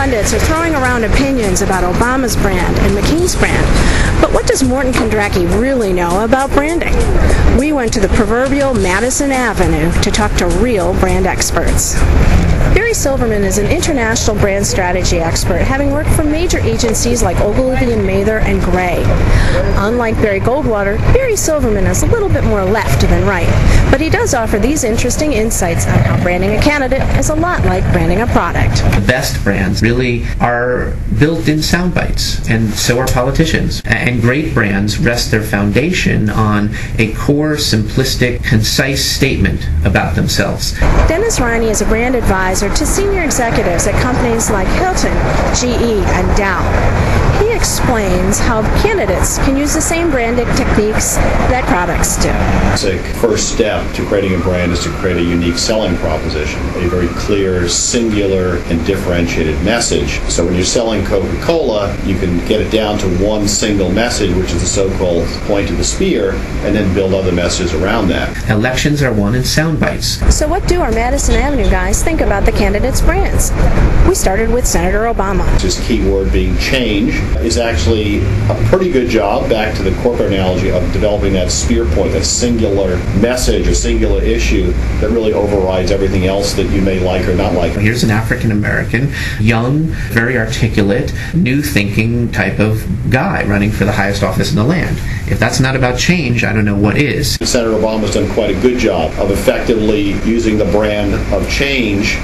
pundits are throwing around opinions about Obama's brand and McCain's brand. But what does Morton Kondracki really know about branding? We went to the proverbial Madison Avenue to talk to real brand experts. Barry Silverman is an international brand strategy expert, having worked for major agencies like Ogilvy and Mather and Gray. Unlike Barry Goldwater, Barry Silverman is a little bit more left than right, but he does offer these interesting insights on how branding a candidate is a lot like branding a product. The best brands really are built in sound bites, and so are politicians. And great brands rest their foundation on a core, simplistic, concise statement about themselves. Dennis Riney is a brand advisor to senior executives at companies like Hilton, GE, and Dow. He explains how candidates can use the same branding techniques that products do. The first step to creating a brand is to create a unique selling proposition, a very clear, singular, and differentiated message. So when you're selling Coca-Cola, you can get it down to one single message, which is the so-called point of the spear, and then build other messages around that. Elections are won in sound bites. So what do our Madison Avenue guys think about the candidates' brands? We started with Senator Obama. His key word being change is actually a pretty good job, back to the corporate analogy, of developing that spear point, that singular message or singular issue that really overrides everything else that you may like or not like. Here's an African American, young, very articulate, new thinking type of guy running for the highest office in the land. If that's not about change, I don't know what is. Senator Obama's done quite a good job of effectively using the brand of change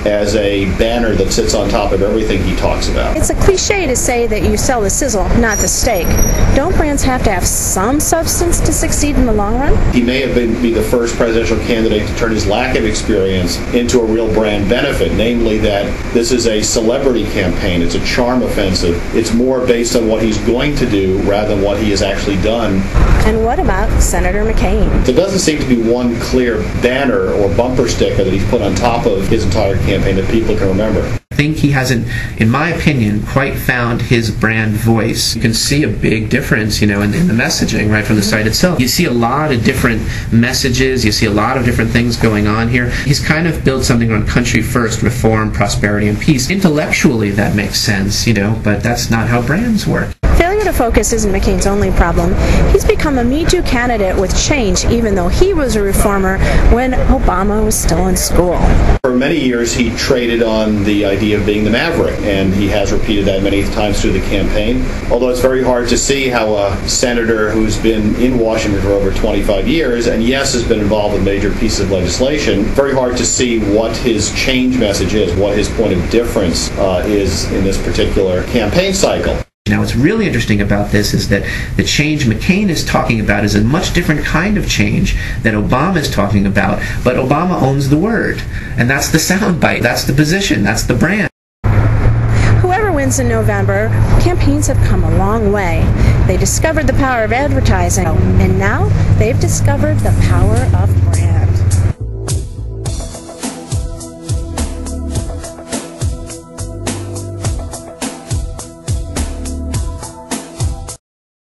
as a banner that sits on top of everything he talks about. It's a cliche to say that you sell the sizzle, not the steak. Don't brands have to have some substance to succeed in the long run? He may have be the first presidential candidate to turn his lack of experience into a real brand benefit, namely that this is a celebrity campaign, it's a charm offensive. It's more based on what he's going to do rather than what he has actually done. And what about Senator McCain? There doesn't seem to be one clear banner or bumper sticker that he's put on top of his entire campaign that people can remember. I think he hasn't, in my opinion, quite found his brand voice. You can see a big difference, in the messaging right from the site itself. You see a lot of different messages. You see a lot of different things going on here. He's kind of built something on country first, reform, prosperity, and peace. Intellectually, that makes sense, but that's not how brands work. Failure to focus isn't McCain's only problem. He's become a Me Too candidate with change, even though he was a reformer when Obama was still in school. For many years, he traded on the idea of being the maverick, and he has repeated that many times through the campaign. Although it's very hard to see how a senator who's been in Washington for over 25 years, and yes, has been involved with major pieces of legislation, very hard to see what his change message is, what his point of difference is in this particular campaign cycle. Now, what's really interesting about this is that the change McCain is talking about is a much different kind of change that Obama is talking about, but Obama owns the word, and that's the soundbite, that's the position, that's the brand. Whoever wins in November, campaigns have come a long way. They discovered the power of advertising, and now they've discovered the power of